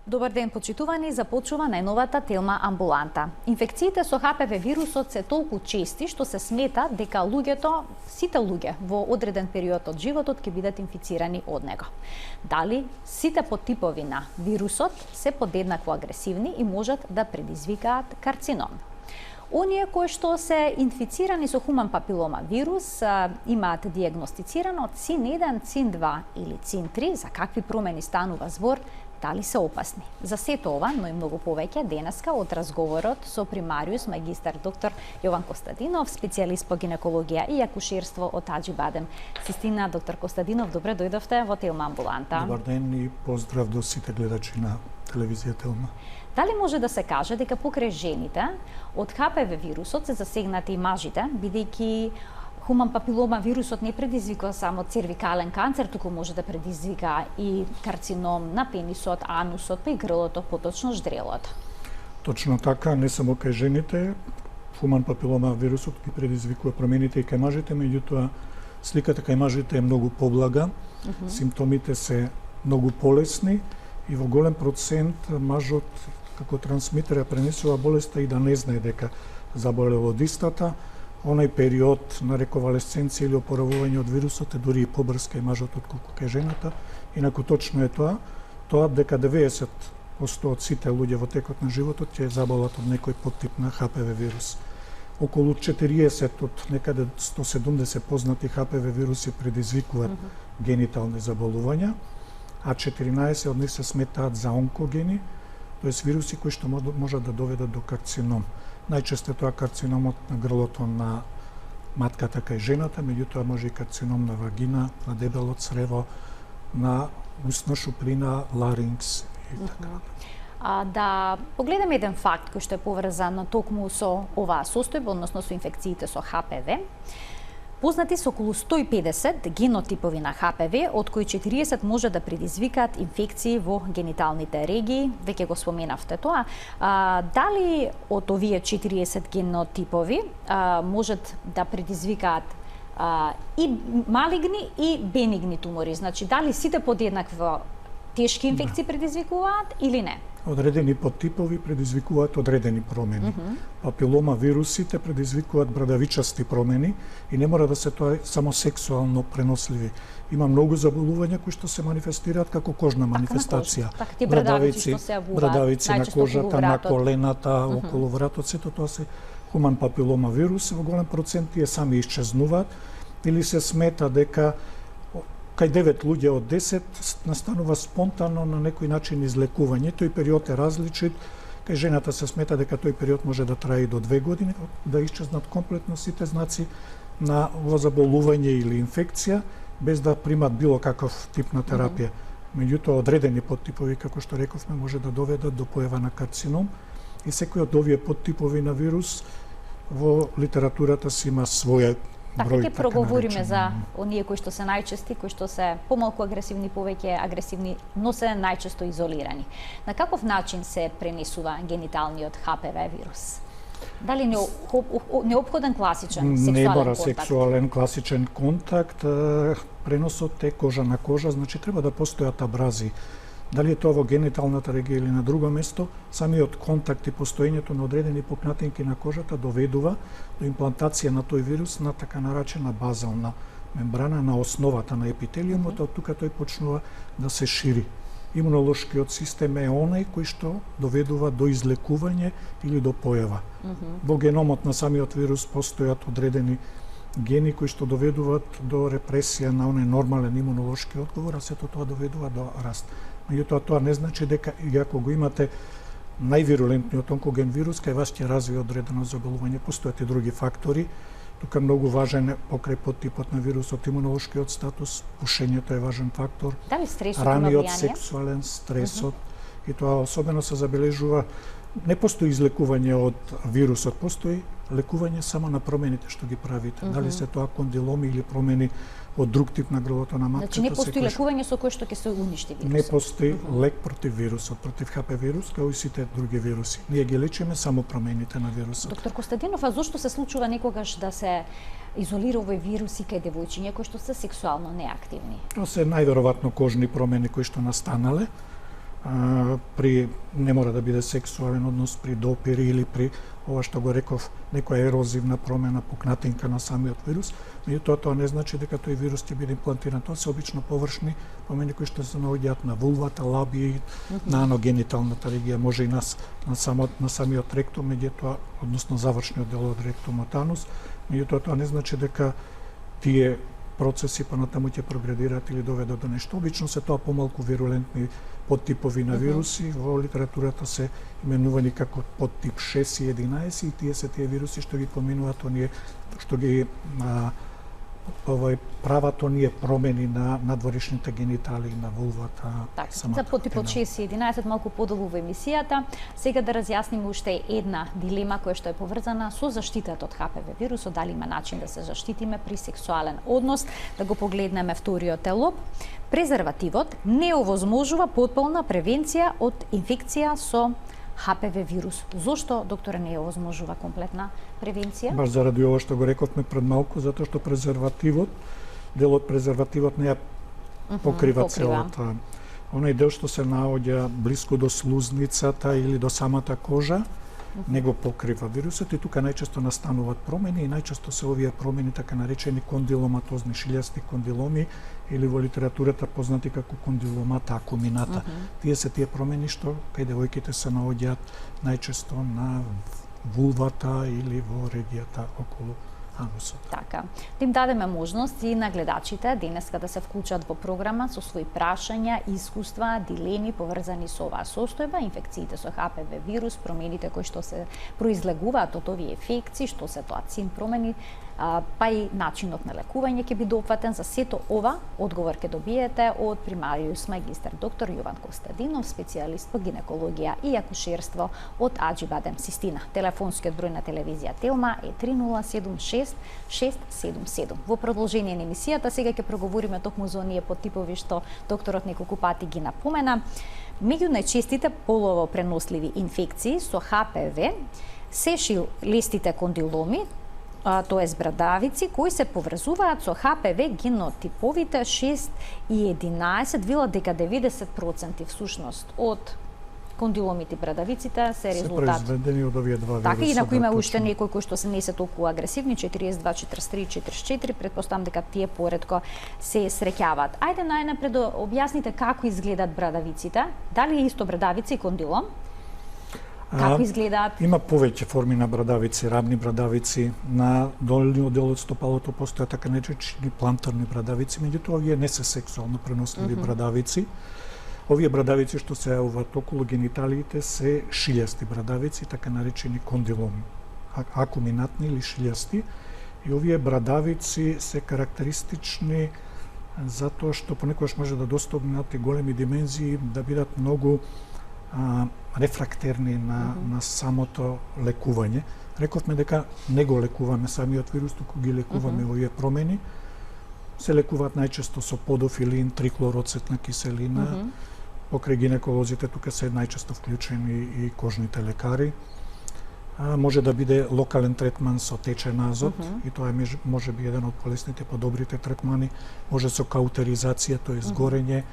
Добар ден, почитувани, започува најновата Телма амбуланта. Инфекциите со ХПВ вирусот се толку чести што се смета дека сите луѓе во одреден период од животот ќе бидат инфицирани од него. Дали сите подтипови на вирусот се подеднакво агресивни и можат да предизвикаат карцином? Оние кои што се инфицирани со хуман папилома вирус имаат диагностицирано ЦИН-1, ЦИН-2 или ЦИН-3, за какви промени станува збор, дали се опасни. За сето ова, но и многу повеќе денеска од разговорот со примариус магистар доктор Јован Костадинов, специјалист по гинекологија и акушерство од Аџибадем. Систина, доктор Костадинов, добре дојдовте во Телма амбуланта. Добар ден и поздрав до сите гледачи на телевизија Телма. Дали може да се каже дека покрај жените од ХПВ вирусот се засегнати и мажите, бидејќи хуман папилома вирусот не предизвикува само цервикален канцер, туку може да предизвика и карцином на пенисот, анусот, па и грлото, поточно ждрелото. Точно така, не само кај жените, хуман папилома вирусот ги предизвикува промените и кај мажите, меѓутоа сликата кај мажите е многу поблага, симптомите се многу полесни и во голем процент мажот како трансмитер пренесува болеста и да не знае дека заболел од истата. Онај период на реконвалесценција или опоравување од вирусот е дури и побрз кај мажот отколку кај жената. Инаку точно е тоа дека 90% од сите луѓе во текот на животот ќе заболат од некој подтип на ХПВ вирус. Околу 40 од некаде 170 познати ХПВ вируси предизвикуваат генитални заболувања, а 14 од нив се сметаат за онкогени, тоест вируси кои што можат да доведат до карцином. Најчесто е тоа карциномот на грлото на матката кај жената, меѓутоа може и карцином на вагина, на дебело црево, на устна шуприна, ларингс и така. Да погледаме еден факт кој што е поврзан токму со оваа состојба, односно со инфекциите со ХПВ. Познати се околу 150 генотипови на ХПВ, од кои 40 може да предизвикаат инфекции во гениталните регии, веќе го споменавте тоа. Дали од овие 40 генотипови можат да предизвикаат и малигни и бенигни тумори? Значи, дали сите подеднакво тешки инфекции предизвикуваат или не? Одредени подтипови предизвикуваат одредени промени. Папилома вирусите предизвикуваат брадавичасти промени и не мора да се тоа само сексуално преносливи. Има многу заболувања кои што се манифестираат како кожна манифестација. Брадавици на кожата, на колената, околу вратот, сето тоа се хуман папилома вирус, во голем процент тие сами исчезнуваат или се смета дека кај 9 луѓе од 10 настанува спонтано на некој начин излекување. Тој период е различит. Кај жената се смета дека тој период може да трае и до 2 години, да исчезнат комплетно сите знаци на ова заболување или инфекција, без да примат било каков тип на терапија. Меѓутоа, одредени подтипови, како што рековме, може да доведат до појава на карцином и секој од овие подтипови на вирус во литературата си има своја Така ќе проговориме за оние кои што се најчести, кои што се помалку агресивни, повеќе агресивни, но се најчесто изолирани. На каков начин се пренесува гениталниот ХПВ вирус? Дали неопходен класичен сексуален контакт? Не мора сексуален класичен контакт, преносот е кожа на кожа, значи треба да постојат абрази. Дали е тоа во гениталната регија или на друго место, самиот контакт и постоењето на одредени пукнатинки на кожата доведува до имплантација на тој вирус на така наречена базална мембрана на основата на епителиумот, од тука тој почнува да се шири. Имунолошкиот систем е онај кој што доведува до излекување или до појава. Во геномот на самиот вирус постојат одредени гени кои што доведуваат до репресија на онај нормален имунолошки одговор, а сето тоа доведува до раст. Меѓутоа, тоа не значи дека и ако го имате највирулентниот онкоген вирус, кај вас ќе развие одредено заболување. Постојат и други фактори. Тука многу важен е покрај подтипот на вирусот имунолошкиот статус, пушењето е важен фактор. Дали стресот има раниот влијание? сексуален стресот и тоа особено се забележува. Не постои излекување од вирусот, постои лекување само на промените што ги правите. Дали се тоа кондиломи или промени од друг тип на грлото на матката. Значи не постои лекување со кое што ќе се уништи вирусот. Не постои лек против вирусот, против ХП вирус, како и сите други вируси. Ние ги лечиме само промените на вирусот. Доктор Костадинов, а зошто се случува некогаш да се изолира овој вирус и кај девојчиња кои што се сексуално неактивни? Тоа се најверојатно кожни промени кои што настанале. при не мора да биде сексуален однос, при допири или при ова што го реков, некоја ерозивна промена, пукнатинка на самиот вирус, меѓутоа тоа не значи дека тој вирус ќе биде имплантиран. Тоа се обично површни промени кои што се наоѓаат на вулвата, лабија, на аногениталната регија, може и на самиот ректум, меѓутоа, односно завршниот дел од ректумот анус, меѓутоа тоа не значи дека тие процеси понатаму ќе прогредираат или доведат до нешто. Обично се тоа помалку вирулентни подтипови на вируси, во литературата се именувани како подтип 6 и 11 и тие се тие вируси што ги поминуваат оние што ги прават оние промени на надворешните гениталии на вулвата. Така, за подтипот 6 и 11 малку подолу во емисијата. Сега да разјасниме уште една дилема која што е поврзана со заштитата од ХПВ вирусот, дали има начин да се заштитиме при сексуален однос, да го погледнеме вториот делоп. Презервативот не овозможува потполна превенција од инфекција со ХПВ вирус. Зошто, докторе, не овозможува комплетна превенција? Баш заради ова што го рековме пред малку, затоа што презервативот, делот презервативот не ја покрива целата. Оној дел што се наоѓа блиску до слузницата или до самата кожа, не го покрива вирусот и тука најчесто настануваат промени и најчесто се овие промени така наречени кондиломатозни, шилјасти кондиломи или во литературата познати како кондиломата акумината. Тие се тие промени што кај девојките се наоѓаат најчесто на вулвата или во регијата околу анусот. Така. Да им дадеме можност и на гледачите денеска да се вклучат во програма со своји прашања, искуства, дилеми поврзани со оваа состојба, инфекциите со ХПВ вирус, промените кои што се произлегуваат од овие инфекции, што се тоа цин промени, па и начинот на лекување ќе биде опфатен. За сето ова одговор ќе добиете од примариус магистар доктор Јован Костадинов, специјалист по гинекологија и акушерство од Аџибадем Систина. Телефонскиот број на телевизија Телма е 3076 677. Во продолжение на емисијата сега ќе проговориме токму за оние подтипови што докторот неколку пати ги напомена. Меѓу најчестите полово преносливи инфекции со ХПВ се шилестите кондиломи, тоест брадавици, кои се поврзуваат со ХПВ генотиповите 6 и 11, вела дека 90% всушност од кондиломите и брадавиците се резултат. Се произведени од овие два вируса. Така и на кои има уште некои кои што се не се толку агресивни, 42, 43, 44, претпоставам дека тие поредко се среќаваат. Ајде најнапред да објасните како изгледаат брадавиците. Дали е исто брадавици и кондилом? Како изгледаат? Има повеќе форми на брадавици, рамни брадавици, на долниот дел од стопалото постојат така наречени плантарни брадавици, меѓутоа овие не се сексуално преносливи брадавици. Овие брадавици што се јавуваат околу гениталиите се шилјасти брадавици, така наречени кондиломи, акуминатни или шилјасти. И овие брадавици се карактеристични затоа што понекогаш може да достигнат и големи димензии, да бидат многу рефрактерни на самото лекување. Рековме дека не го лекуваме самиот вирус, туку ги лекуваме овие промени. Се лекуваат најчесто со подофилин, триклороцетна киселина. Покрај гинеколозите тука се најчесто вклучени и кожните лекари. Може да биде локален третман со течен азот и тоа е може би еден од полесните подобрите третмани. Може со каутеризација, тоест горење.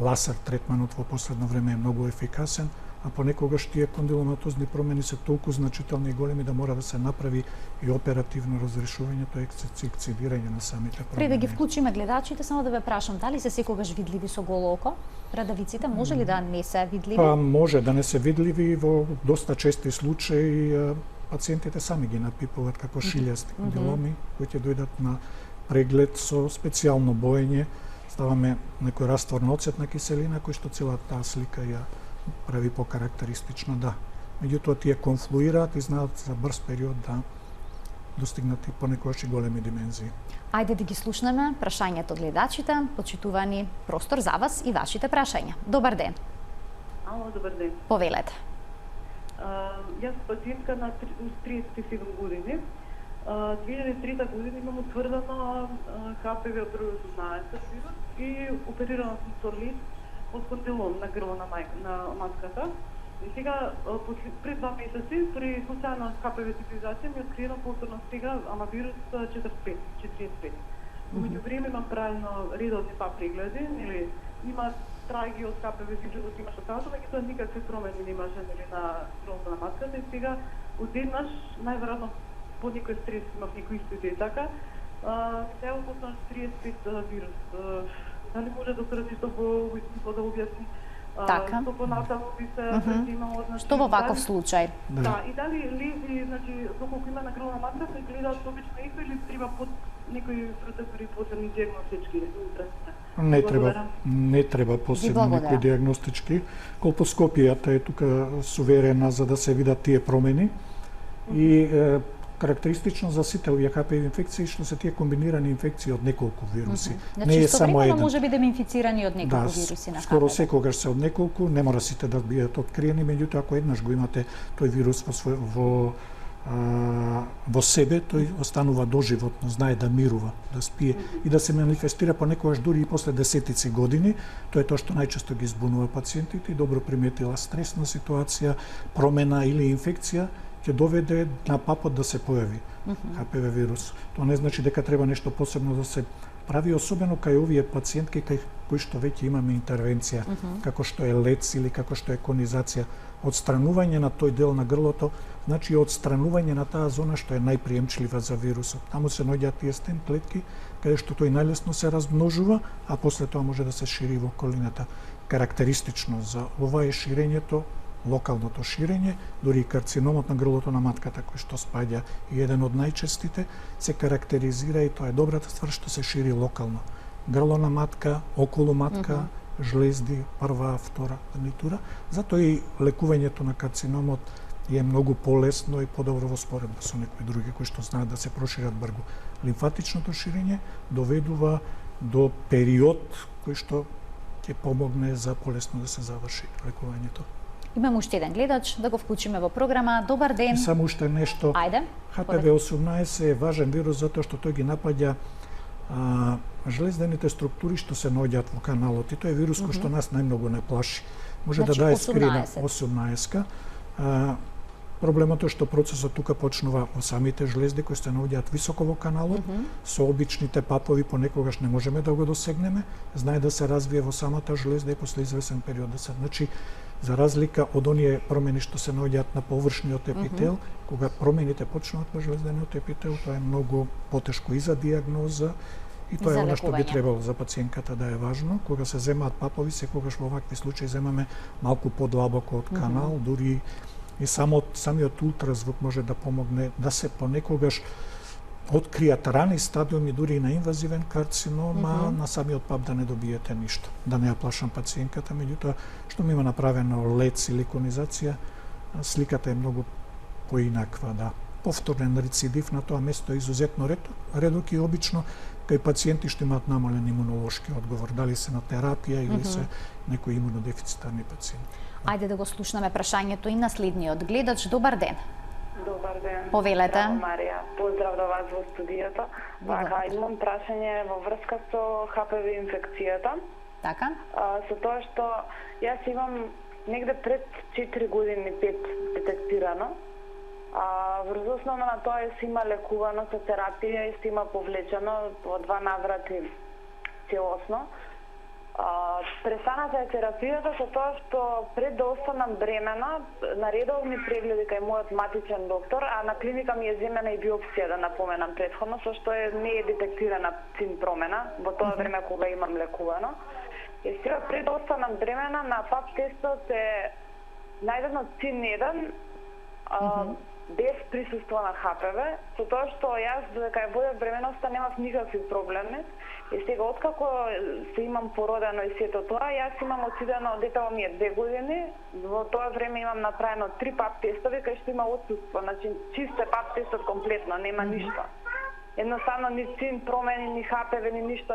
Ласер третманот во последно време е многу ефикасен, а понекогаш тие кондиломатозни промени се толку значителни и големи да мора да се направи и оперативно разрешување, тоа е ексцидирање на самите промени. Пред да ги вклучиме гледачите, само да ве прашам, дали се секогаш видливи со голо око? Брадавиците може ли да не се видливи? Па може да не се видливи, во доста чести случаи пациентите сами ги напипуваат како шилјасти кондиломи, кои ќе дојдат на преглед со специјално боење. Ставаме некој раствор на оцетна киселина кој што целата таа слика ја прави покарактеристична, да. Меѓутоа тие конфлуираат и знаат за брз период да достигнат и понекогаш и големи димензии. Ајде да ги слушнеме прашањето од гледачите, почитувани простор за вас и вашите прашања. Добар ден. Ало, добар ден. Повелете. Јас пациентка на 37 години. 2003 година имам утврдено ХПВ од број 18 вирус и оперирана сум со лист од кондилом на грло на матката. И сега, пред 2 месеци, при случај на ХПВ типизација ми откриено повторно сега, ама вирус 45. Во меѓувреме имам правено редовни пап прегледи, или има траги од КПВ вирусот имаше таму, меѓутоа никакви промени немаше на крвната на матката и сега одеднаш најверојатно по некој стрес имав некој исто така. Сега почнаш 35 вирус. Дали може докторот нешто да објасни? Така. Што понатаму би се предимало, значи, Што во ваков случај? Да, и дали лези, значи, доколку има на крвна матка, се гледаат обично исто или треба под некои процедури посебни диагностички? Не треба посебни некои диагностички. Колпоскопијата е тука суверена за да се видат тие промени и карактеристично за сите овие HPV инфекции што се тие комбинирани инфекции од неколку вируси. Значи, Не е само еден. може бидеме инфицирани од неколку вируси на HPV. Скоро секогаш се од неколку, не мора сите да бидат откриени, меѓутоа ако еднаш го имате тој вирус во себе, тој останува доживотно, знае да мирува, да спие и да се манифестира понекогаш дури и после десетици години. Тоа е тоа што најчесто ги збунува пациентите и добро приметила стресна ситуација, промена или инфекција ќе доведе на папот да се појави HPV вирус. Тоа не значи дека треба нешто посебно да се прави, особено кај овие пациентки кај кои што веќе имаме интервенција, како што е лец или како што е конизација. Отстранување на тој дел на грлото значи отстранување на таа зона што е најприемчлива за вирусот. Таму се наоѓаат тие стем клетки каде што тој најлесно се размножува, а после тоа може да се шири во околината. Карактеристично за ова е ширењето, локалното ширење, дури и карциномот на грлото на матката кој што спаѓа и еден од најчестите, се карактеризира и тоа е добрата ствар што се шири локално. Грло на матка, околу матка, жлезди, прва, втора гарнитура. Затоа и лекувањето на карциномот е многу полесно и подобро во споредба со некои други кои што знаат да се прошират брзо. Лимфатичното ширење доведува до период кој што ќе помогне за полесно да се заврши лекувањето. Имаме уште еден гледач, да го вклучиме во програма. Добар ден. Само уште нешто. Ајде. HPV-18 е важен вирус затоа што тој ги напаѓа жлездените структури што се наоѓаат во каналот и тоа е вирус кој што нас најмногу не плаши. Може Значи, да дае скрина 18. Проблемот е што процесот тука почнува во самите жлезди кои се наоѓаат високо во каналот, со обичните папови понекогаш не можеме да го досегнеме, знае да се развие во самата жлезда и после извесен период да се. Значи, за разлика од оние промени што се наоѓаат на површниот епител, кога промените почнуваат во жлездениот епител, тоа е многу потешко и за диагноза, и тоа е она што би требало за пациентката да е важно. Кога се земаат папови, секогаш во вакви случаи земаме малку подлабоко од канал, дури и самиот ултразвук може да помогне да се понекогаш откријат рани стадиуми дури и на инвазивен карцином, а на самиот пап да не добиете ништо. Да не ја плашам пациентката, меѓутоа што ми има направено лец или конизација, сликата е многу поинаква, да. Повторен рецидив на тоа место е изузетно редок и обично кај пациенти што имаат намален имунолошки одговор, дали се на терапија или се некои имунодефицитарни пациенти. Ајде да го слушнаме прашањето и на следниот гледач. Добар ден. Добар ден. Повелете. Здраво, Марија. Поздрав до вас во студијата. Така, имам прашање во врска со HPV инфекцијата. Така? Со тоа што јас имам негде пред 4 години 5 детектирано. Врз основа на тоа се има лекувано со терапија и се има повлечено во 2 наврати целосно. Престаната е терапијата со тоа што пред да останам бремена, на редовни прегледи кај мојот матичен доктор, а на клиника ми е земена и биопсија, да напоменам претходно, со што не е детектирана цин промена во тоа време кога имам лекувано. И сега пред да останам бремена, на пап тестот е најдено цин 1, без присуство на HPV, со тоа што јас кај водев бременоста немав никакви проблеми. И сега откако се имам породено и сето тоа, јас имам отидено, детево ми е 2 години, во тоа време имам направено 3 пап тестови кај што има отсутство, значи чисто е пап тестот комплетно, нема ништо. Едноставно ни цин промени, ни HPV, ни ништо.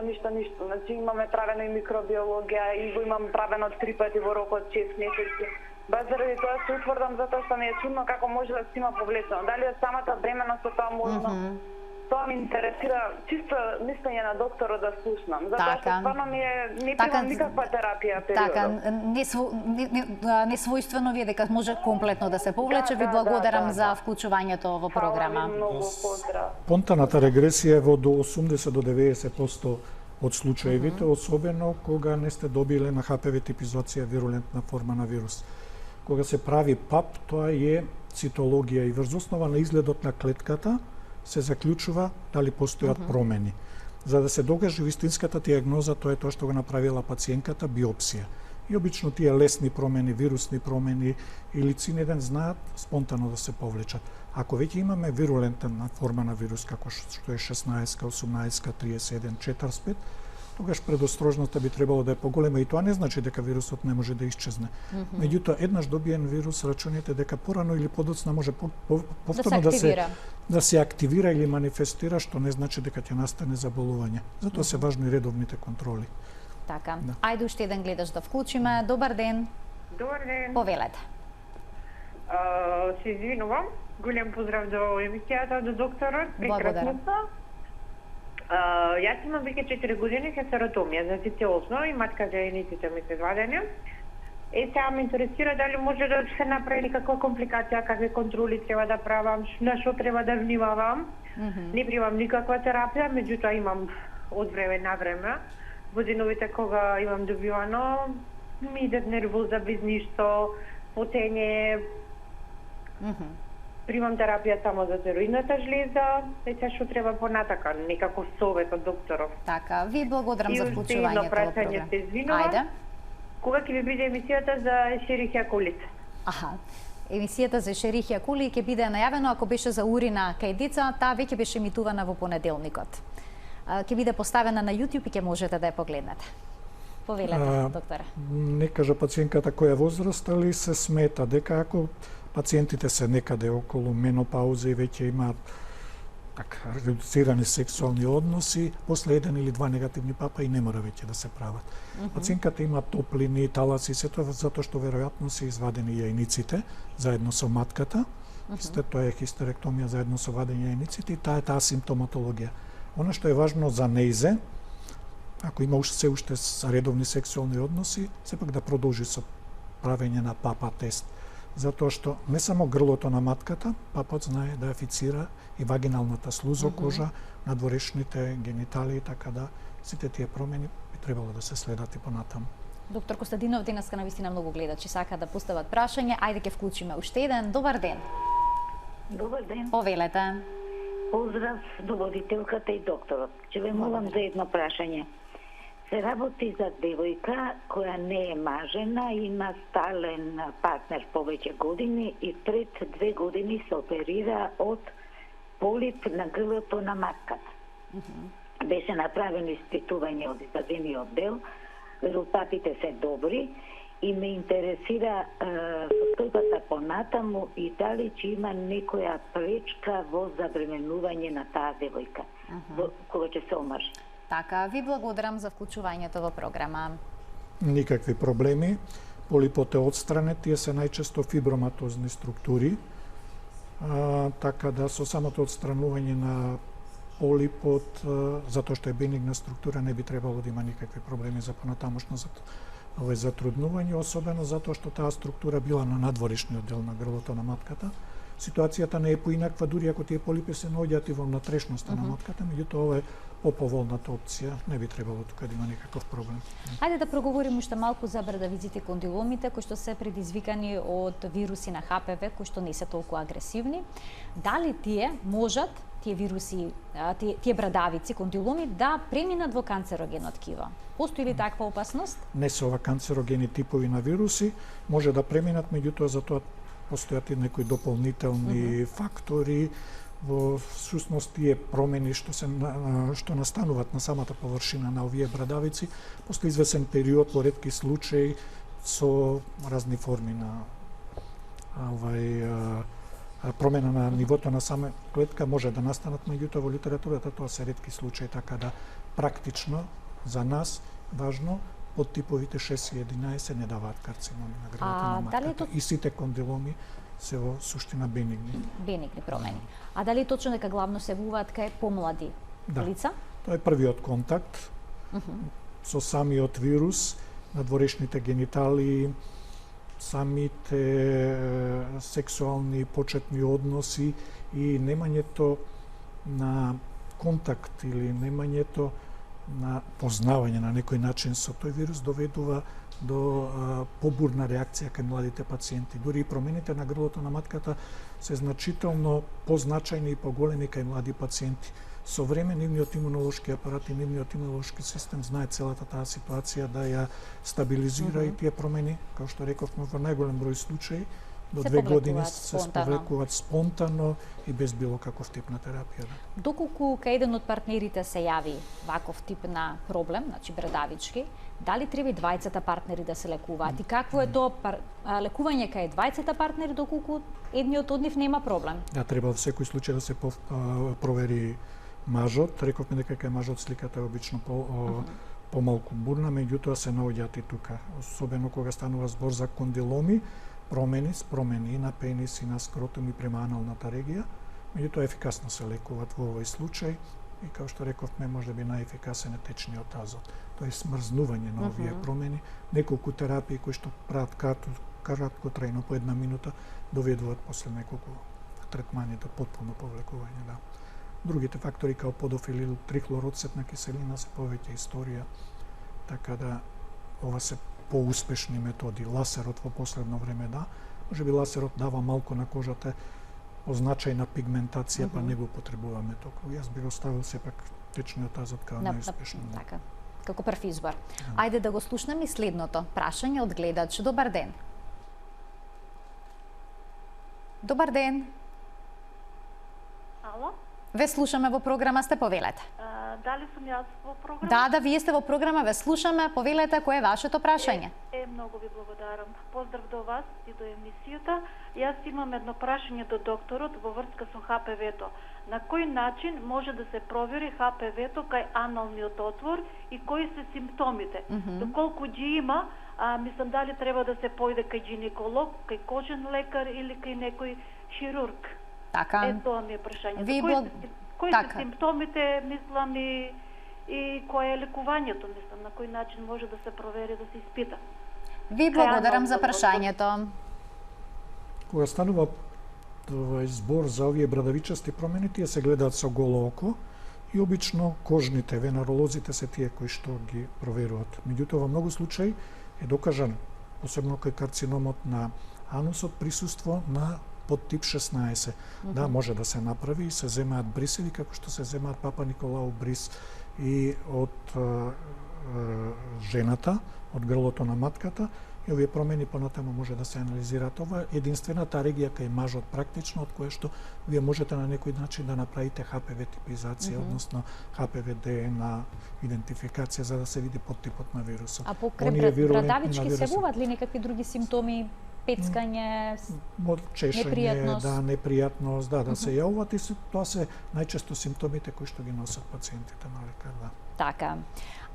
Значи имаме правено и микробиологија и го имам правено 3 пати во рок од 6 месеци. Баш заради тоа се утврдам затоа што ми е чудно како може да се има повлечено. Дали од самата бременост со тоа можно? Тоа ме интересира, чисто мислење на докторот да слушнам. Затоа што стварно ми е не примам никаква терапија периодот. Така, несвојствено ви е дека може комплетно да се повлече. Ви благодарам за вклучувањето во програма. Многу поздрав. Спонтаната регресија е во до 80 до 90% од случаевите, особено кога не сте добиле на ХПВ типизација вирулентна форма на вирус. Кога се прави ПАП, тоа е цитологија и врз основа на изгледот на клетката се заклучува дали постојат промени. За да се докаже вистинската диагноза, тоа е тоа што го направила пациентката, биопсија. И обично тие лесни промени, вирусни промени или цинеден знаат спонтано да се повлечат. Ако веќе имаме вирулентна форма на вирус, како што е 16, 18, 31, 45, тогаш предострожноста би требало да е поголема и тоа не значи дека вирусот не може да исчезне. Меѓутоа, еднаш добиен вирус, рачунете дека порано или подоцна може повторно да се активира или манифестира, што не значи дека ќе настане заболување. Затоа се важни редовните контроли. Така. Ајде уште еден гледаш да вклучиме. Добар ден. Добар ден. Повелете. Се извинувам. Голем поздрав до емисијата, до докторот. Благодарам. Јас имам веќе 4 години хестеротомија за цитиозно и матка гајениците ми се извадени. Сега ме интересира дали може да се направи каква компликација, какви контроли треба да правам, на што треба да внимавам. Не примам никаква терапија, меѓутоа имам од време на време. Годиновите кога имам добивано, ми иде нервоза без ништо, потење. Примам терапија само за тероидната жлеза, сега што треба понатака, некако совет од докторов. Така, ви благодарам за вклучувањето во програм. Се извинувам. Ајде. Кога ќе ви биде емисијата за Ешерихија колис? Аха. Емисијата за Ешерихија коли ќе биде најавено, ако беше за урина кај деца, таа веќе беше емитувана во понеделникот. Ќе биде поставена на YouTube и ќе можете да ја погледнете. Повелете, докторе. Не кажа пациентката која возраст, али се смета дека ако пациентите се некаде околу менопауза и веќе имаат така редуцирани сексуални односи, после еден или два негативни папа и не мора веќе да се прават. Пациентката има топлини, таласи, се тоа затоа што веројатно се извадени јајниците заедно со матката. Тоа е хистеректомија заедно со вадење јајниците и таа е таа симптоматологија. Она што е важно за нејзе, ако има уште редовни сексуални односи, сепак да продолжи со правење на папа тест. Затоа што не само грлото на матката, папот знае да афицира и вагиналната слузокожа, надворешните гениталии, така да сите тие промени би требало да се следат и понатаму. Доктор Костадинов, денеска навистина многу гледачи сака да постават прашање. Ајде ќе вклучиме уште еден. Добар ден. Добар ден. Повелете. Поздрав до водителката и докторот. Ќе ве молам за едно прашање. Се работи за девојка која не е мажена, има стален партнер повеќе години и пред 2 години се оперира од полип на грлото на матката. Беше направено испитување од извадениот дел, резултатите се добри и ме интересира состојбата понатаму и дали ќе има некоја пречка во забременување на таа девојка кога ќе се омажи. Така, ви благодарам за вклучувањето во програма. Никакви проблеми. Полипот е отстранет, тие се најчесто фиброматозни структури, така да со самото отстранување на полипот, затоа што е бенигна структура, не би требало да има никакви проблеми за понатамошно затруднување, особено затоа што таа структура била на надворешниот дел на грлото на матката. Ситуацијата не е поинаква, дури ако тие полипи се наоѓаат и во внатрешноста на матката, меѓутоа ова е поповолната опција, не би требало тука да има никаков проблем. Ајде да проговориме уште малку за брадавиците кондиломите, кои што се предизвикани од вируси на ХПВ, кои што не се толку агресивни. Дали тие можат, тие вируси, тие брадавици, кондиломи, да преминат во канцерогенно ткиво? Постои ли таква опасност? Не се ова канцерогени типови на вируси, може да преминат, меѓутоа за тоа постојат и некои дополнителни фактори. Во сусност тие промени што настануваат на самата површина на овие брадавици, после извесен период во ретки случаи со разни форми на промена на нивото на сама клетка може да настанат, меѓутоа во литературата тоа се ретки случаи, така да практично за нас важно подтиповите 6 и 11 не даваат карциноми на грлото на матката и сите кондиломи се во суштина бенигни. Бенигни промени. А дали е точно дека главно се буваат кај помлади лица? Тоа е првиот контакт со самиот вирус, надворешните гениталии, самите сексуални почетни односи и немањето на контакт или немањето на познавање на некој начин со тој вирус доведува до побурна реакција кај младите пациенти. Дури и промените на грлото на матката се значително позначајни и поголеми кај млади пациенти. Со време нивниот имунолошки апарат и нивниот имунолошки систем знае целата таа ситуација да ја стабилизира и тие промени, како што рековме, во најголем број случаи до 2 години се повлекуваат спонтано и без било каков тип на терапија. Да. Доколку кај еден од партнерите се јави ваков тип на проблем, значи брадавички, дали треба и двајцата партнери да се лекуваат? И какво е тоа лекување кај двајцата партнери доколку едниот од нив нема проблем? Да, треба во секој случај да се провери мажот. Рековме дека кај мажот сликата е обично помалку бурна, меѓутоа се наоѓаат и тука. Особено кога станува збор за кондиломи, промени и на пенис и на скротум и према аналната регија, меѓутоа ефикасно се лекуваат во овој случај и како што рековме можеби најефикасен е течниот азот. Тоа е смрзнување на овие промени, неколку терапии кои што прават кратко трајно по 1 минута доведуваат после неколку третмани до потпуно повлекување. Да. Другите фактори као подофил, трихлороцетна киселина се повеќе историја, така да ова се поуспешни методи. Ласерот во последно време, да, можеби ласерот дава малку на кожата позначајна пигментација, па не го потребуваме толку. Јас би го ставил сепак течниот азот као најуспешно. Така, како прв избор. Ајде да го слушнеме и следното прашање од гледач. Добар ден. Добар ден. Ало? Ве слушаме во програма, сте, повелете. Дали сум јас во програма? Да, вие сте во програма, ве слушаме, повелете, кое е вашето прашање? Многу ви благодарам. Поздрав до вас и до емисијата. Јас имам едно прашање до докторот во врска со ХПВ-то. На кој начин може да се провери ХПВ-то кај аналниот отвор и кои се симптомите? Доколку ги има, мислам дали треба да се појде кај гинеколог, кај кожен лекар или кај некој хирург? Така. Тоа ми е прашањето. Кои така се симптомите, мислам, и кое е лекувањето, мислам, на кој начин може да се провери, да се испита? Ви благодарам за прашањето. Кога станува збор за овие брадавичасти промени, тие се гледаат со голо око и обично кожните, венеролозите се тие кои што ги проверуваат. Меѓутоа, во многу случаи е докажано, посебно кај карциномот на анусот, присуство на подтип 16. Да, може да се направи и се земаат брисеви, како што се земаат Папа Николау брис и од жената, од грлото на матката, и овие промени понатаму може да се анализираат. Ова е единствената регија кај мажот практично, од која што вие можете на некој начин да направите ХПВ типизација, односно ХПВ ДНА идентификација, за да се види подтипот на вирусот. А покрај брадавички се јавуваат ли некакви други симптоми? Пецкање, чешење, да, непријатност, да се јавуваат и тоа се најчесто симптомите кои што ги носат пациентите на лекар, да. Така.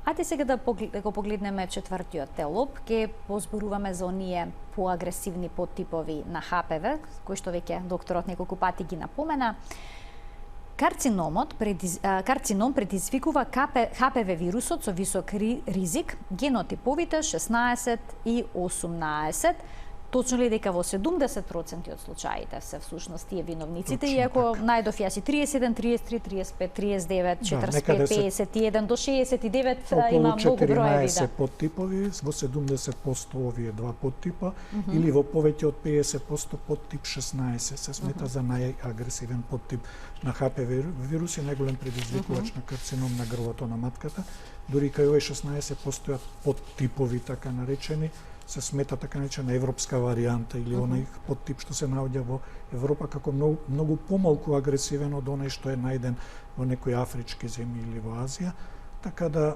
Ајде сега да го погледнеме четвртиот телоп, ке позборуваме за оние поагресивни подтипови на ХПВ, кои што веќе докторот неколку пати ги напомена. Карцином предизвикува ХПВ вирусот со висок ризик, генотиповите 16 и 18. Точно ли дека во 70% од случаите се всушност тие виновниците, иако најдов јас и 37, 33, 35, 39, 45, 51 до 69 има многу броеви. Околу 14 подтипови, во 70% овие два подтипа, или во повеќе од 50% подтип 16 се смета за најагресивен подтип на ХПВ вирус и најголем предизвикувач на карцином на грлото на матката. Дури кај овие 16 постојат подтипови, така наречени, се смета така наречена европска варијанта или онај подтип што се наоѓа во Европа како многу помалку агресивен од онај што е најден во некои афрички земји или во Азија, така да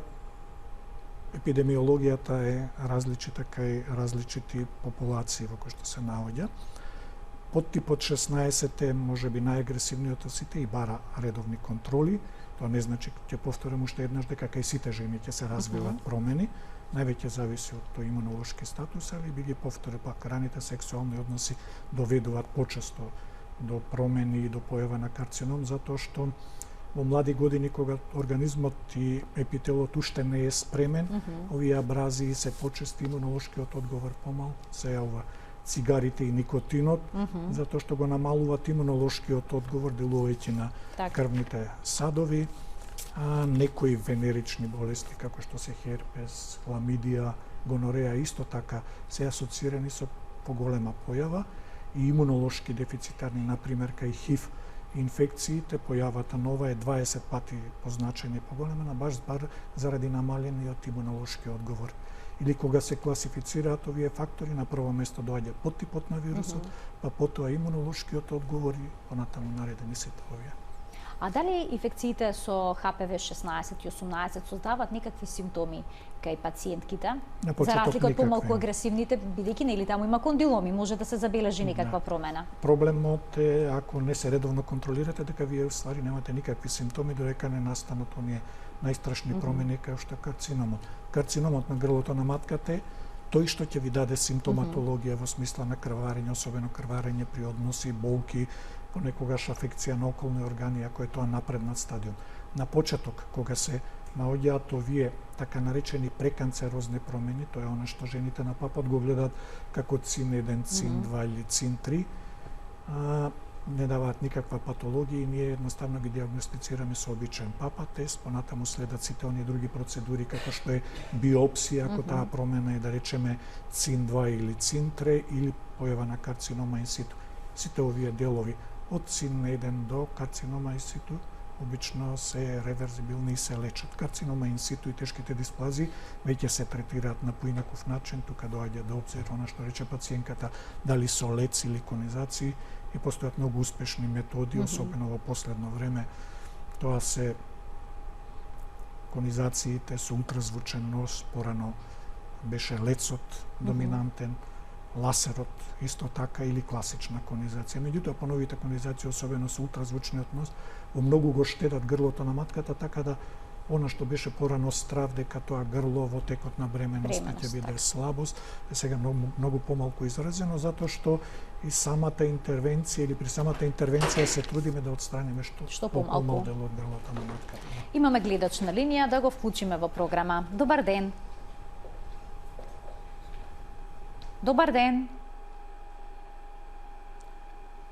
епидемиологијата е различита кај различити популации во кои што се наоѓа. Подтипот 16 е можеби најагресивниот од сите и бара редовни контроли. Тоа не значи, ќе повторам уште еднаш, дека кај сите жени ќе се развиваат промени. Највеќе зависи од тој имунолошки статус, али би ги повторил пак раните сексуални односи доведуваат почесто до промени и до појава на карцином, затоа што во млади години кога организмот и епителот уште не е спремен, овие абразии се почести, имунолошкиот одговор помал, се јавува цигарите и никотинот, затоа што го намалуваат имунолошкиот одговор делувајќи на крвните садови, некои венерични болести, како што се херпес, хламидија, гонореја, исто така се асоцирани со поголема појава и имунолошки дефицитарни, например, кај ХИВ инфекциите, појавата нова е 20 пати по значење поголема, на баш заради намалениот имунолошки одговор. Или кога се класифицираат овие фактори, на прво место доаѓа подтипот на вирусот, па потоа имунолошкиот одговор и понатаму наредени сите овие. А дали инфекциите со ХПВ 16 и 18 создаваат некакви симптоми кај пациентките? За разлика од помалку агресивните, бидејќи нели таму има кондиломи, може да се забележи некаква промена. Проблемот е ако не се редовно контролирате, дека вие уствари немате никакви симптоми додека не настанат оние најстрашни промени како што карциномот. Карциномот на грлото на матката е тој што ќе ви даде симптоматологија во смисла на крварење, особено крварење при односи, болки, понекогаш афекција на околни органи, ако е тоа напреднат стадиум. На почеток, кога се наоѓаат овие така наречени преканцерозни промени, тоа е она што жените на папот го гледаат како ЦИН-1, ЦИН-2 или ЦИН-3, не даваат никаква патологија и ние едноставно ги диагностицираме со обичен папа тест, понатаму следат сите оние други процедури како што е биопсија, ако таа промена е да речеме ЦИН-2 или ЦИН-3 или појава на карцинома ин ситу. Сите овие делови од ЦИН-1 до карцинома ин ситу обично се реверзибилни и се лечат. Карцинома ин ситу и тешките дисплазии веќе се третираат на поинаков начин, тука доаѓа до обзир она што рече пациенката, дали со лец или конизации, и постојат многу успешни методи, особено во последно време. Тоа се конизациите со ултразвучен нос, порано беше лецот доминантен, ласерот исто така или класична конизација. Меѓутоа, поновите конизации, особено со ултразвучниот нос, во многу го штедат грлото на матката, така да она што беше порано страв дека тоа грло во текот на бременоста ќе биде слабост, е сега многу помалку изразено, затоа што и самата интервенција или при самата интервенција се трудиме да отстраниме што помалку дел од грлото на матката. Имаме гледач на линија, да го вклучиме во програма. Добар ден. Добар ден.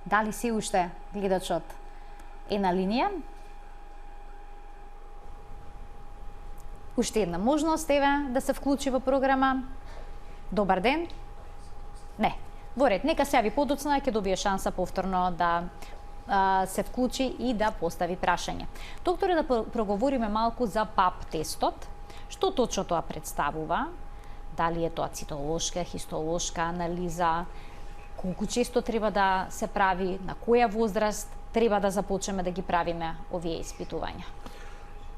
Дали се уште гледачот е на линија? Уште една можност еве да се вклучи во програма. Добар ден. Не. Во ред, нека се јави подоцна, ќе добие шанса повторно да се вклучи и да постави прашање. Докторе, да проговориме малку за ПАП тестот. Што точно тоа представува? Дали е тоа цитолошка, хистолошка анализа? Колку често треба да се прави? На која возраст треба да започнеме да ги правиме овие испитувања?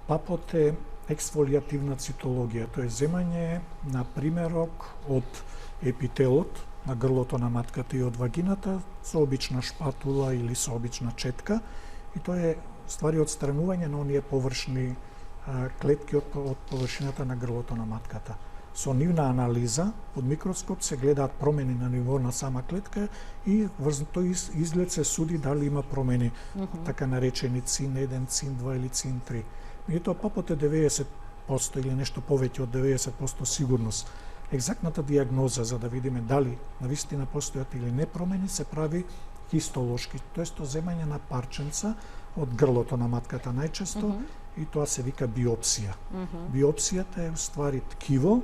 ПАПот е ексфолиативна цитологија, тоа е земање на примерок од епителот на грлото на матката и од вагината со обична шпатула или со обична четка, и тоа е ствари отстранување на оние површни клетки од површината на грлото на матката. Со нивна анализа под микроскоп се гледаат промени на ниво на сама клетка и врз тој изглед се суди дали има промени, така наречени ЦИН-1, ЦИН-2 или ЦИН-3. Меѓутоа папот е 90% или нешто повеќе од 90% сигурност. Екзактната диагноза за да видиме дали навистина постојат или не промени се прави хистолошки, тоест земање на парченца од грлото на матката најчесто, и тоа се вика биопсија. Биопсијата е уствари ткиво,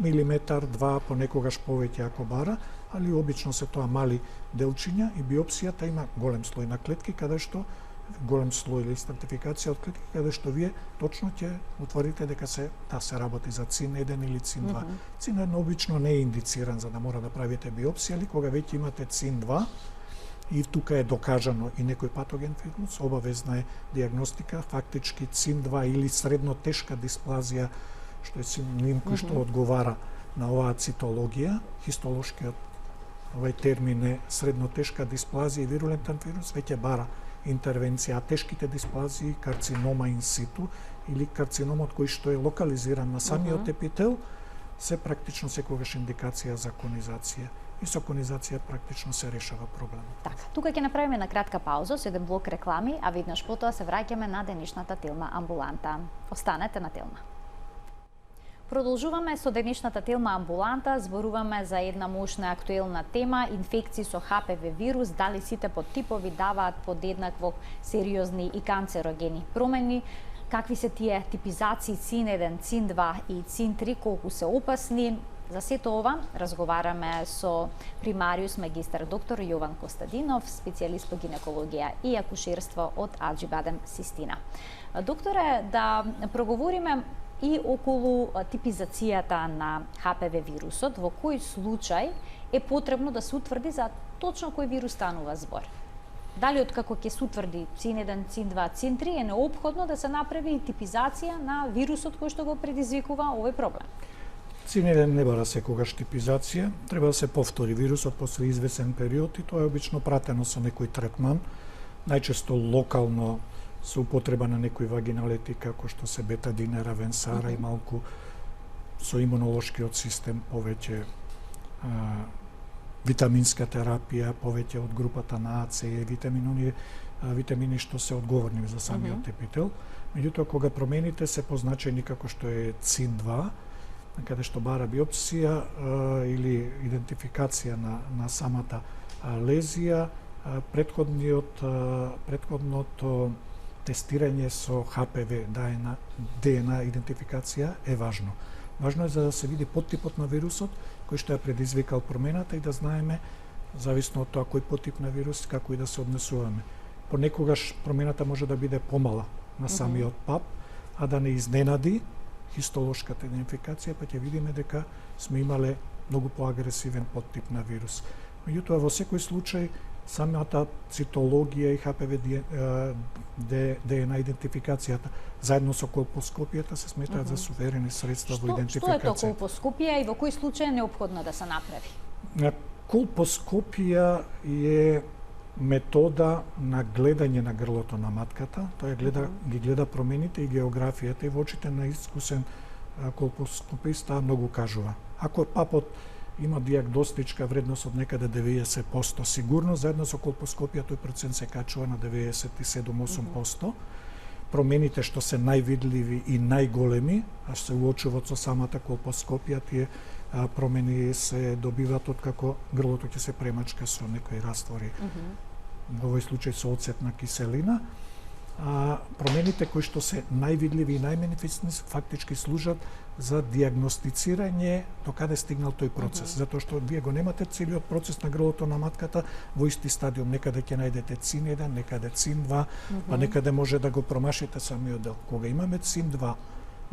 милиметар, два, понекогаш повеќе ако бара, али обично се тоа мали делчиња, и биопсијата има голем слој на клетки, каде што голем слој или стратификација од клетки, каде што вие точно ќе утврдите дека се работи за ЦИН-1 или ЦИН-2. ЦИН-1 обично не е индициран за да мора да правите биопсија, али кога веќе имате ЦИН-2, и тука е докажано и некој патоген вирус, обавезна е диагностика, фактички ЦИН-2 или средно тешка дисплазија, што е синоним кој што одговара на оваа цитологија, хистолошкиот овај термин е средно тешка дисплазија и вирулентен вирус, веќе бара интервенција, а тешките дисплазии, карцинома ин ситу или карциномот кој што е локализиран на самиот епител, се практично секогаш индикација за конизација. И со конизација практично се решава проблемот. Така, тука ќе направиме на кратка пауза со еден блок реклами, а веднаш потоа се враќаме на денешната Телма амбуланта. Останете на Телма. Продолжуваме со денешната Телма амбуланта, зборуваме за една мощна актуелна тема, инфекции со ХПВ вирус, дали сите подтипови даваат подеднакво сериозни и канцерогени промени, какви се тие типизации ЦИН-1, ЦИН-2 и ЦИН-3, колку се опасни. За сето ова разговараме со примариус магистар доктор Јован Костадинов, специјалист по гинекологија и акушерство од Аџибадем Систина. Докторе, да проговориме и околу типизацијата на ХПВ вирусот, во кој случај е потребно да се утврди за точно кој вирус станува збор? Дали откако ќе се утврди ЦИН-1, ЦИН-2, ЦИН-3 е неопходно да се направи типизација на вирусот кој што го предизвикува овој проблем? ЦИН-1 не бара секогаш типизација, треба да се повтори вирусот после извесен период и тоа е обично пратено со некој третман, најчесто локално со употреба на некои вагиналети како што се бетадин, равенсара и малку со имунолошкиот систем повеќе витаминска терапија, повеќе од групата на А, С и витамини што се одговорни за самиот епител. Меѓутоа, кога промените се позначени како што е ЦИН-2, каде што бара биопсија или идентификација на самата лезија, предходното тестирање со ХПВ ДНА идентификација е важно. Важно е за да се види подтипот на вирусот кој што ја предизвикал промената и да знаеме, зависно од тоа кој подтип на вирус, како и да се однесуваме. Понекогаш промената може да биде помала на самиот ПАП, а да не изненади хистолошката идентификација, па ќе видиме дека сме имале многу поагресивен подтип на вирус. Меѓутоа, во секој случај, самата цитологија и ХПВ ДНА идентификацијата заедно со колпоскопијата се сметаат за суверени средства во идентификација. Што е тоа колпоскопија и во кој случај е неопходно да се направи? Колпоскопија е метода на гледање на грлото на матката. Тоа ги гледа промените и географијата и во очите на искусен колпоскопист многу кажува. Ако папот има диагностичка вредност од некаде 90% сигурно, заедно со колпоскопија тој процент се качува на 97-8%. Промените што се највидливи и најголеми, а се уочуваат со самата колпоскопија, тие промени се добиваат откако грлото ќе се премачка со некои раствори. Во овој случај со оцетна киселина. Промените кои што се највидливи и најманифестни фактички служат за диагностицирање до каде стигнал тој процес, затоа што вие го немате целиот процес на грлото на матката во исти стадиум, некаде ќе најдете ЦИН-1, некаде ЦИН-2, па некаде може да го промашите самиот дел. Кога имаме ЦИН-2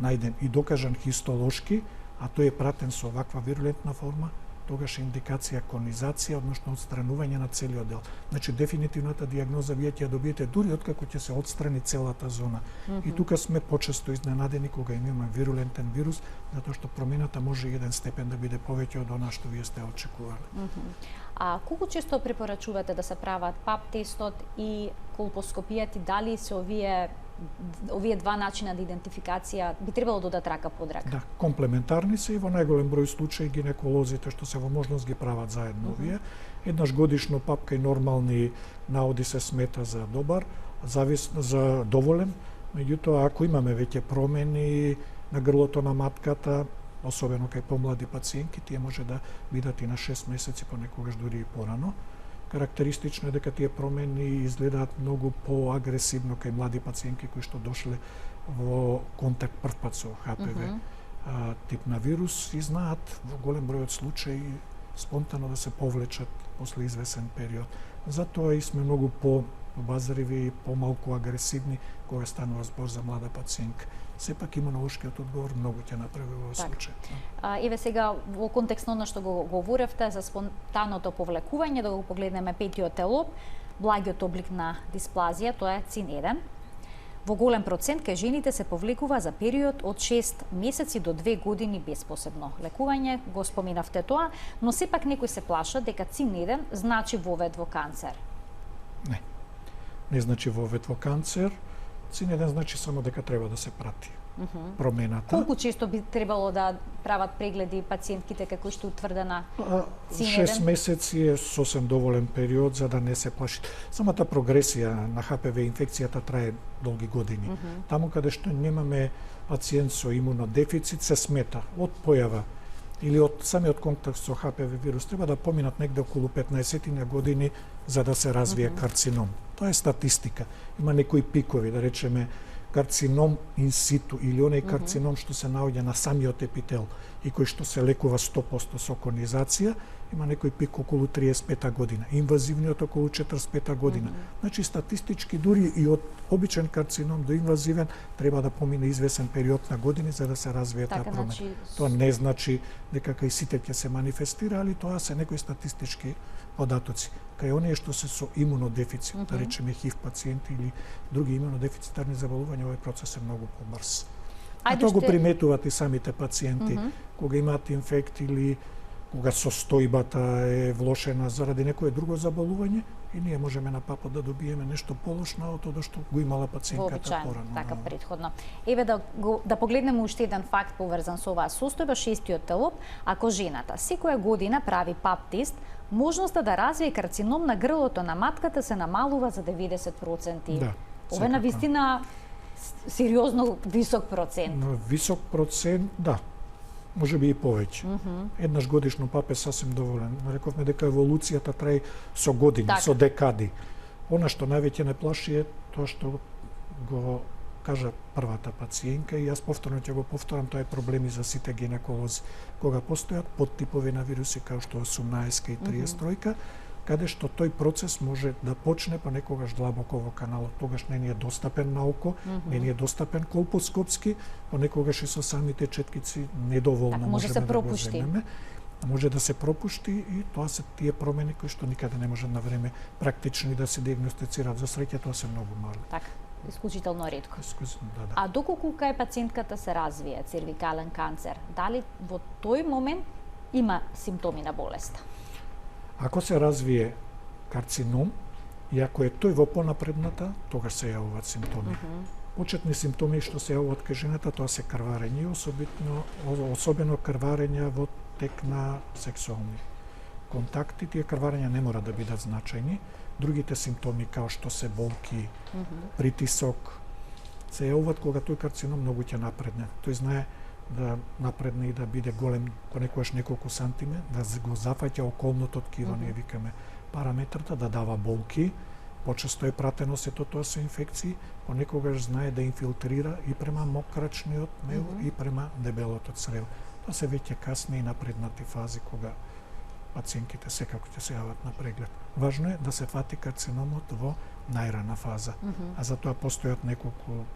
најден и докажан хистолошки, а тој е пратен со оваква вирулентна форма, тогаш е индикација конизација, односно отстранување на целиот дел. Значи, дефинитивната диагноза вие ќе ја добиете дури откако ќе се отстрани целата зона. И тука сме почесто изненадени кога имаме вирулентен вирус, затоа што промената може еден степен да биде повеќе од она што вие сте очекувале. А колку често препорачувате да се прават ПАП тестот и колпоскопијата, дали се овие два начина на идентификација би требало да дадат рака под рака? Да, комплементарни се и во најголем број случаи гинеколозите што се во можност ги прават заедно овие. Еднаш годишно ПАП кај нормални наоди се смета за добар, за доволен, меѓутоа ако имаме веќе промени на грлото на матката, особено кај помлади пациентки, тие може да бидат и на 6 месеци, понекогаш дури и порано. Карактеристично е дека тие промени изгледаат многу поагресивно кај млади пациентки кои што дошле во контакт првпат со ХПВ тип на вирус и знаат во голем број од случаи спонтано да се повлечат после извесен период. Затоа и сме многу по-обазриви и помалку агресивни кога станува збор за млада пациентка. Сепак имунолошкиот одговор многу ќе направи во овој случај. Еве сега во контекст на што го говоревте за спонтанното повлекување, да го погледнеме петиот телоп, благиот облик на дисплазија, тоа е ЦИН-1. Во голем процент кај жените се повлекува за период од 6 месеци до 2 години без посебно лекување, го споменавте тоа, но сепак некои се плашат дека ЦИН-1 значи вовед во канцер. Не значи вовед во канцер. ЦИН-1 значи само дека треба да се прати промената. Колку често би требало да прават прегледи пациентките како што утврдена ЦИН-1? 6 месеци е сосем доволен период за да не се плаши. Самата прогресија на ХПВ инфекцијата трае долги години. Таму каде што немаме пациент со имунодефицит се смета од појава или од самиот контакт со ХПВ вирус треба да поминат негде околу 15 години за да се развие карцином. Тоа е статистика. Има некои пикови, да речеме, карцином инситу или оној карцином што се наоѓа на самиот епител и кој што се лекува 100% со конизација, има некој пик околу 35 година, инвазивниот околу 45 година. Значи статистички дури и од обичен карцином до инвазивен треба да помине извесен период на години за да се развие таа промена. значи... Тоа не значи дека кај сите ќе се манифестира, али тоа се некои статистички податоци. Кај оние што се со имунодефицит, да речеме ХИВ пациенти или други имунодефицитарни заболувања, овој процес е многу побрз. А тоа го приметуваат и самите пациенти кога имаат инфект или кога состојбата е влошена заради некое друго заболување и ние можеме на папа да добиеме нешто полошно од тоа што го имала пациентката порано. Така претходно. Еве да погледнеме уште еден факт поврзан со оваа состојба, шестиот телоп, ако жената секоја година прави пап тест, можноста да развие карцином на грлото на матката се намалува за 90%. Да. Ова е навистина сериозно висок процент. Висок процент, да. Може би и повеќе. Еднаш годишно пап е сасем доволен. Рековме дека еволуцијата трае со години, со декади. Она што највеќе не плаши е тоа што го кажа првата пациентка и јас повторно ќе го повторам, тоа е проблеми за сите гинеколози. Кога постојат подтипови на вируси како што 18 и 33, каде што тој процес може да почне понекогаш длабоко во каналот, тогаш не ни е достапен на око, не ни е достапен колпоскопски, понекогаш и со самите четкици недоволно можеме да го земеме. Може да се пропушти и тоа се тие промени кои што никаде не може на време практични да се диагностицираат. За среќа тоа се многу мали. Така, исклучително ретко. Да. А доколку кај пациентката се развие цервикален канцер, дали во тој момент има симптоми на болеста? Ако се развие карцином, и ако е тој во понапредната, тогаш се јавуваат симптоми. Почетни симптоми што се јавуваат кај жената, тоа се крварење, особено крварења во тек на сексуални контакти. Тие крварења не мора да бидат значајни. Другите симптоми, као што се болки, притисок, се јавуваат кога тој карцином многу ќе напредне. Тој знае да напредне и да биде голем, понекогаш неколку сантиме, да го зафаќа околното ткиво, ние викаме параметрата, да дава болки, почесто е пратено сето тоа со инфекции, понекогаш знае да инфилтрира и према мокрачниот мел и према дебелото црево. Тоа се веќе касни и напреднати фази кога пациентките секако ќе се јават на преглед. Важно е да се фати карциномот во најрана фаза, а за тоа постојат неколку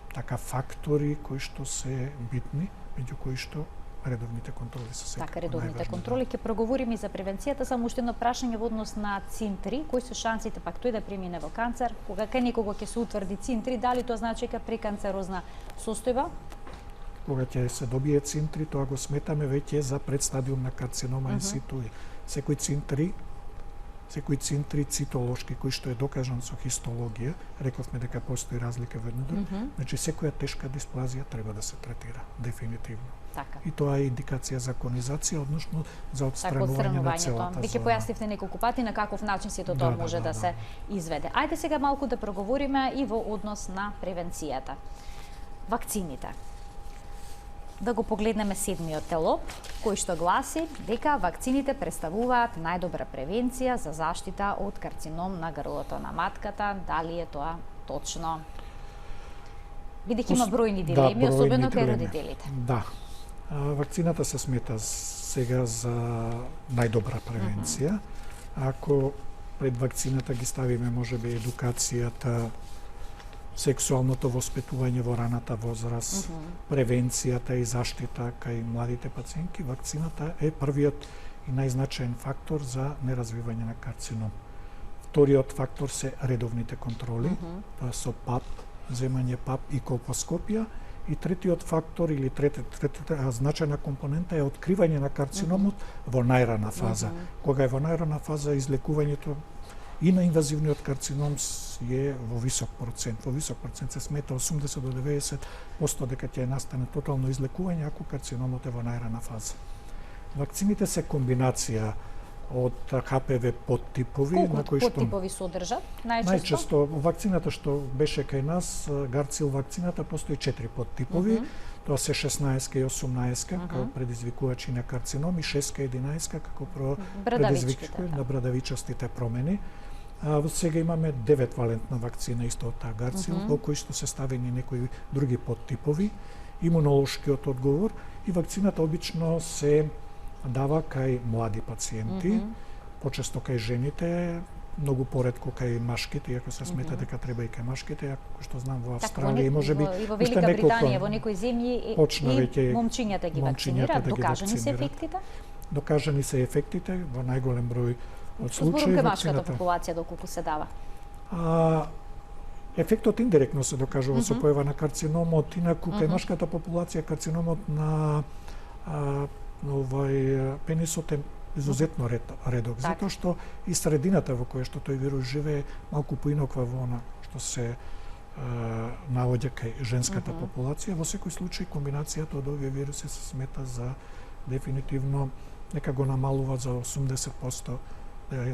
така фактори кои што се битни, меѓу кои што редовните контроли се секако. Така, редовните контроли. Ќе проговориме и за превенцијата, само уште едно прашање во однос на ЦИН-3, кои се шансите пак тој да премине во канцер, кога кај некого ќе се утврди ЦИН-3, дали тоа значи дека преканцерозна состојба? Кога ќе се добие ЦИН-3, тоа го сметаме веќе за предстадиум на карцинома инситу. Секој ЦИН-3 цитолошки, кој што е докажан со хистологија, рековме дека постои разлика во едно, значи секоја тешка дисплазија треба да се третира, дефинитивно. Така. И тоа е индикација за конизација, односно за отстранување на целата зона. Веќе појаснивте неколку пати на каков начин сето тоа може да се изведе. Ајде сега малку да проговориме и во однос на превенцијата. Вакцините. Да го погледнеме седмиот телоп, кој што гласи дека вакцините представуваат најдобра превенција за заштита од карцином на грлото на матката. Дали е тоа точно? Бидејќи има бројни дилеми, особено кај родителите. Да. Вакцината се смета сега за најдобра превенција. Ако пред вакцината ги ставиме можеби едукацијата, сексуалното воспитување во раната возраст, превенцијата и заштита кај младите пациентки, вакцината е првиот и најзначаен фактор за неразвивање на карцином. Вториот фактор се редовните контроли, тоа со ПАП, земање ПАП и колпоскопија, и третиот фактор или третата значајна компонента е откривање на карциномот во најрана фаза. Кога е во најрана фаза, излекувањето и на инвазивниот карцином е во висок процент. Во висок процент се смета 80 до 90% дека ќе настане тотално излекување ако карциномот е во најрана фаза. Вакцините се комбинација од ХПВ подтипови, на кои што подтипови содржат најчесто? Најчесто вакцината што беше кај нас, Гарцил вакцината, постои 4 подтипови. Тоа се 16 и 18 како предизвикувачи на карцином и 6 и 11 како предизвикачи на брадавичастите промени. Сега имаме 9 валентна вакцина исто од таа Гарцил, во кои што се ставени некои други подтипови, имунолошкиот одговор и вакцината обично се дава кај млади пациенти, почесто кај жените, многу поретко кај машките, иако се смета дека треба и кај машките, ако што знам во Австралија и можеби и во Велика Британија, во некои земји и момчињата ги вакцинираат. Докажани се ефектите? Докажани се ефектите во најголем број од случаи. Зборувам машката популација доколку се дава? Ефектот индиректно се докажува со појава на карциномот, инаку кај машката популација карциномот на пенисот е изузетно редок, затоа што и средината во која што тој вирус живее малку поинаква во она што се наоѓа кај женската популација. Во секој случај комбинацијата од овие вируси се смета за дефинитивно нека го намалува за 80%,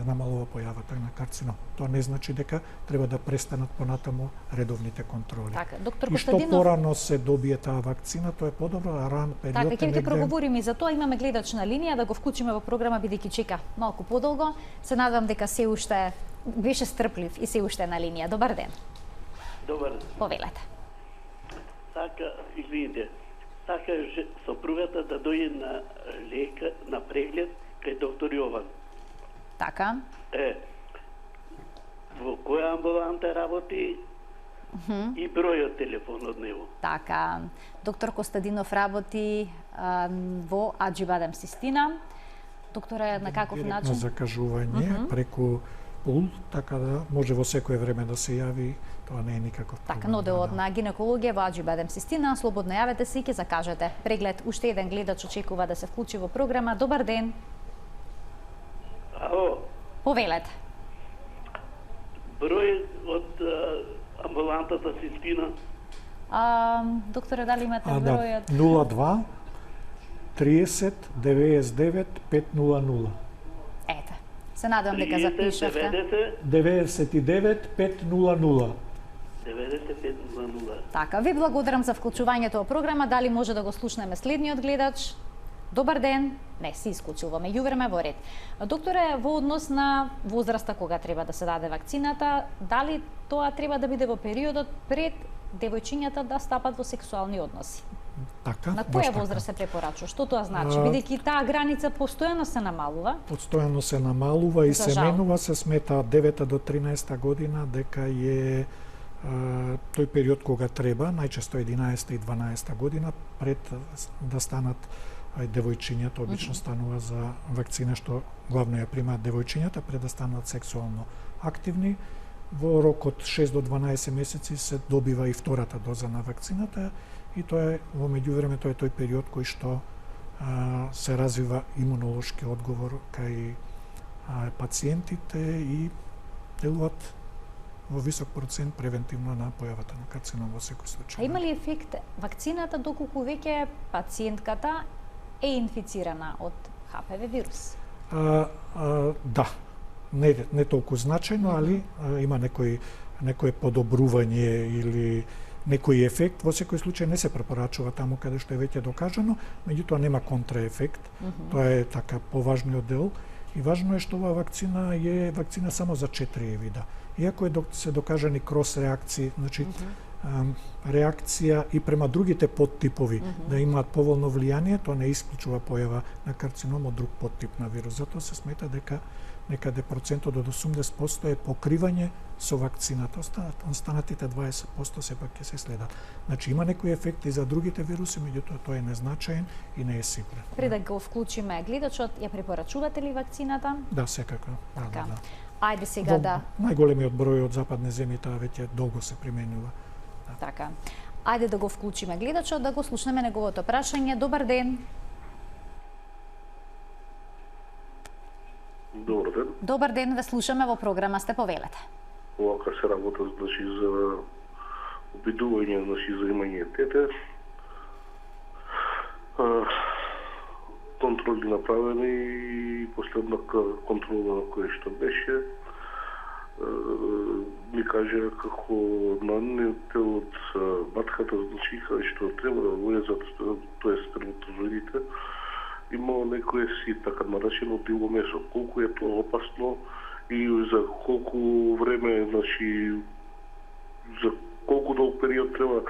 намалува појавата на карцином. Тоа не значи дека треба да престанат понатаму редовните контроли. Така, доктор И што Костадинов, порано се добие таа вакцина, тоа е подобро, а ран период така, ќе ви негде... проговориме и за тоа. Имаме гледач на линија, да го вклучиме во програма, бидејќи чека малку подолго. Се надевам дека се уште беше стрплив и се уште е на линија. Добар ден. Добар ден. Повелете. Сака, извините, сака сопругата да дојде на лека, на преглед кај доктор Јован. Така. Во која амбуланта работи и бројот телефон од него. Така. Доктор Костадинов работи во Аџибадем Систина. Докторе, на каков начин? На закажување преку пул, така да може во секое време да се јави, тоа не е никаков проблем. Така, но делот на гинекологија во Аџибадем Систина, слободно јавете се и ќе закажете преглед. Уште еден гледач очекува да се вклучи во програма. Добар ден. Ало, Повелете. број од амбулантата Систина. Докторе, дали имате бројот? 02 30 99 500. Ете. Се надевам дека запишавте. 99 500. 9500. Така, ви благодарам за вклучувањето во програма. Дали може да го слушнеме следниот гледач? Добар ден. Не, се исклучил во меѓувреме во ред. Докторе, во однос на возраста кога треба да се даде вакцината, дали тоа треба да биде во периодот пред девојчињата да стапат во сексуални односи? Така, На која возраст се препорачува? Што тоа значи? Бидејќи таа граница постојано се намалува. Постојано се намалува и За се жал. менува, се смета 9 до 13 година дека е тој период кога треба, најчесто 11 и 12 година, пред да станат девојчињата, обично станува за вакцина што главно ја примаат девојчињата пред да станат сексуално активни. Во рок од 6 до 12 месеци се добива и втората доза на вакцината и тоа е во меѓувреме тој период кој што се развива имунолошки одговор кај пациентите и делуваат во висок процент превентивно на појавата на карцином во секој случај. А има ли ефект вакцината доколку веќе пациентката е инфицирана од ХПВ вирус? Да, не толку значајно, али има некој подобрување или некој ефект. Во секој случај не се препорачува таму каде што е веќе докажано, меѓутоа нема контраефект. Тоа е така поважниот дел. И важно е што оваа вакцина е вакцина само за 4 вида. Иако се докажани крос реакции, значи реакција и према другите подтипови да имаат поволно влијание, тоа не исклучува појава на карцином од друг подтип на вирус. Затоа се смета дека некаде процентот од 80% е покривање со вакцината. Останатите 20% сепак ќе се следат. Значи има некои ефекти за другите вируси, меѓутоа тоа е незначаен и не е сигурен. Пред да го вклучиме гледачот, ја препорачувате ли вакцината? Да, секако. Така. Да. Ајде сега да... Најголемиот број од западни земји таа веќе долго се применува. Така. Ајде да го вклучиме гледачот, да го слушнеме неговото прашање. Добар ден. Добар ден. Добар ден, ве слушаме во програма, сте повелете. Овака се работа за обидување за имунитете. Контроли направени и последна контрола на која што беше ми кажа како наните од матката, значи кај што треба да влезат, тоа е сперматозоидите, имало некое си така наречено диво месо. Колку е тоа опасно и за колку време, значи, за колку долг период треба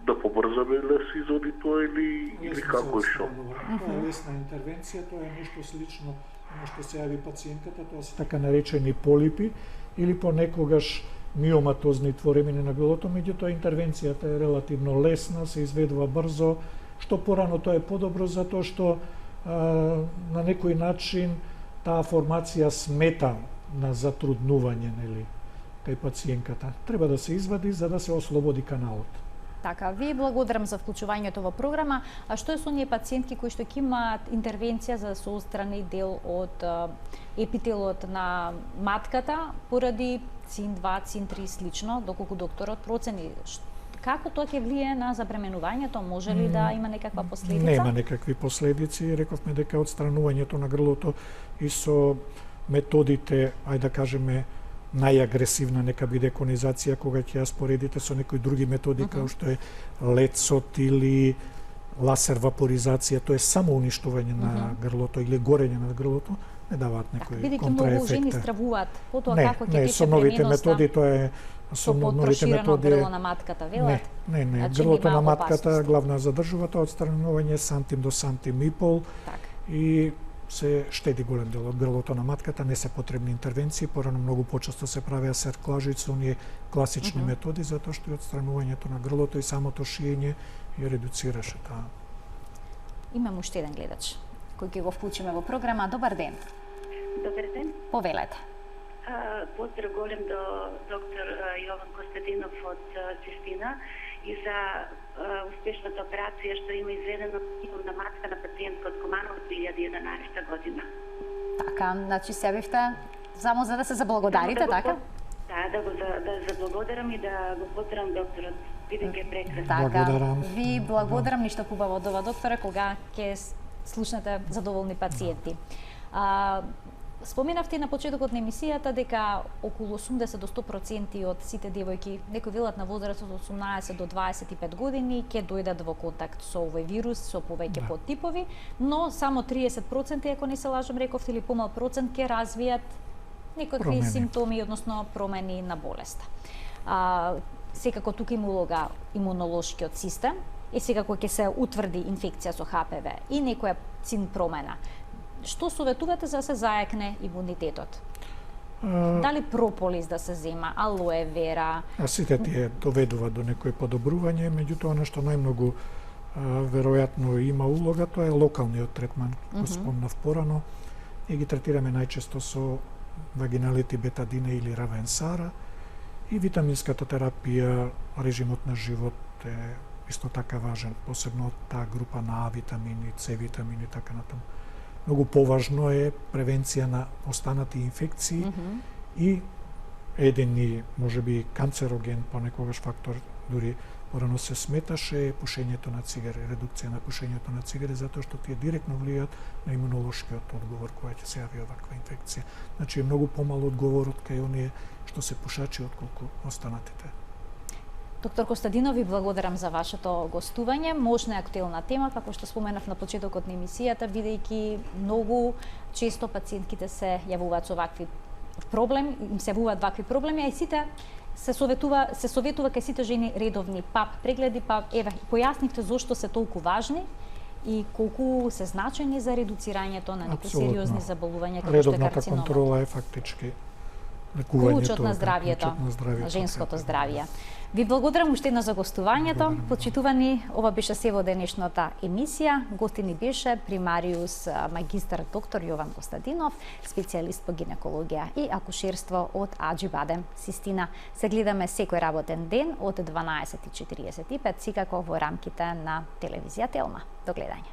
да побрзаме да се изоди тоа или како е што? Тоа е лесна интервенција, тоа е нешто слично на што се јави пациентката, тоа се така наречени полипи или понекогаш миоматозни творемини на грлото, меѓутоа интервенцијата е релативно лесна, се изведува брзо, што порано тоа е подобро затоа што на некој начин таа формација смета на затруднување, нели, кај пациентката. Треба да се извади за да се ослободи каналот. Така, ви благодарам за вклучувањето во програма. А што е со оние пациентки кои што ќе имаат интервенција за да се отстрани дел од епителот на матката поради ЦИН-2, ЦИН-3 и слично, доколку докторот процени како тоа ќе влие на забременувањето, може ли да има некаква последица? Нема некакви последици, рековме дека отстранувањето на грлото и со методите, ајде да кажеме, најагресивна нека биде конизација, кога ќе ја споредите со некои други методи, како што е лецот или ласер вапоризација, тоа е само уништување на грлото или горење на грлото, не даваат некои контраефекти. Бидејќи многу жени стравуваат потоа како ќе тече пременоста тоа е со подпроширено грло на матката, велат? Не, грлото на матката главно задржува тоа отстранување сантим до сантим и пол и се штеди голем дел од грлото на матката, не се потребни интервенции, порано многу почесто се правеа серклажи со оние класични методи, затоа што и отстранувањето на грлото и самото шиење ја редуцираше таа. Имам уште еден гледач кој ќе го вклучиме во програма. Добар ден. Добар ден. Повелете. Поздрав голем до доктор Јован Костадинов од Цистина и за успешната операција што има изведено на матка на пациентка од Куманово 2011 година. Така, значи се бевте само за да се заблагодарите, така? Да заблагодарам и да го поздравам докторот, бидејќи е прекрасен. Така, ви благодарам, ништо хубаво од ова, докторе, кога ќе слушнете задоволни пациенти. Споменавте на почетокот на емисијата дека околу 80 до 100% од сите девојки, некои велат на возраст од 18 до 25 години, ќе дојдат во контакт со овој вирус, со повеќе подтипови, но само 30%, ако не се лажам, рековте, или помал процент, ќе развијат некакви симптоми, односно промени на болеста. Секако тука има улога имунолошкиот систем, и секако ќе се утврди инфекција со ХПВ и некоја ЦИН промена. Што советувате за да се зајакне имунитетот? Дали прополис да се зема, алоe вера? Сите тие доведуваат до некој подобрување, меѓутоа нешто најмногу веројатно има улога, тоа е локалниот третман, кој спомнав порано. И ги третираме најчесто со вагиналите бетадина или равенсара и витаминската терапија, режимот на живот е исто така важен, посебно таа група на А витамини, С витамини и така натаму. Многу поважно е превенција на останати инфекции и еден можеби канцероген, понекогаш фактор дури порано се сметаше пушењето на цигари, редукција на пушењето на цигари, затоа што тие директно влијаат на имунолошкиот одговор кога ќе се јави оваква инфекција. Значи е многу помал одговорот кај оние што се пушачи отколку останатите. Доктор Костадинов, ви благодарам за вашето гостување. Можна е актуелна тема, како што споменав на почетокот на емисијата, бидејќи многу често пациентките се јавуваат со вакви проблеми, им се јавуваат вакви проблеми, а и сите се советува кај сите жени редовни ПАП прегледи, еве појаснивте зошто се толку важни и колку се значени за редуцирањето на некои сериозни заболувања како што е карциномот. Редовната контрола е фактички клучот на здравјето, на женското здравје. Ви благодарам уште едно за гостувањето. Почитувани, ова беше се во денешната емисија. Гостини беше примариус магистар доктор Јован Костадинов, специјалист по гинекологија и акушерство од Аџибадем, Систина. Се гледаме секој работен ден од 12:45, секако во рамките на телевизија Телма. До гледање.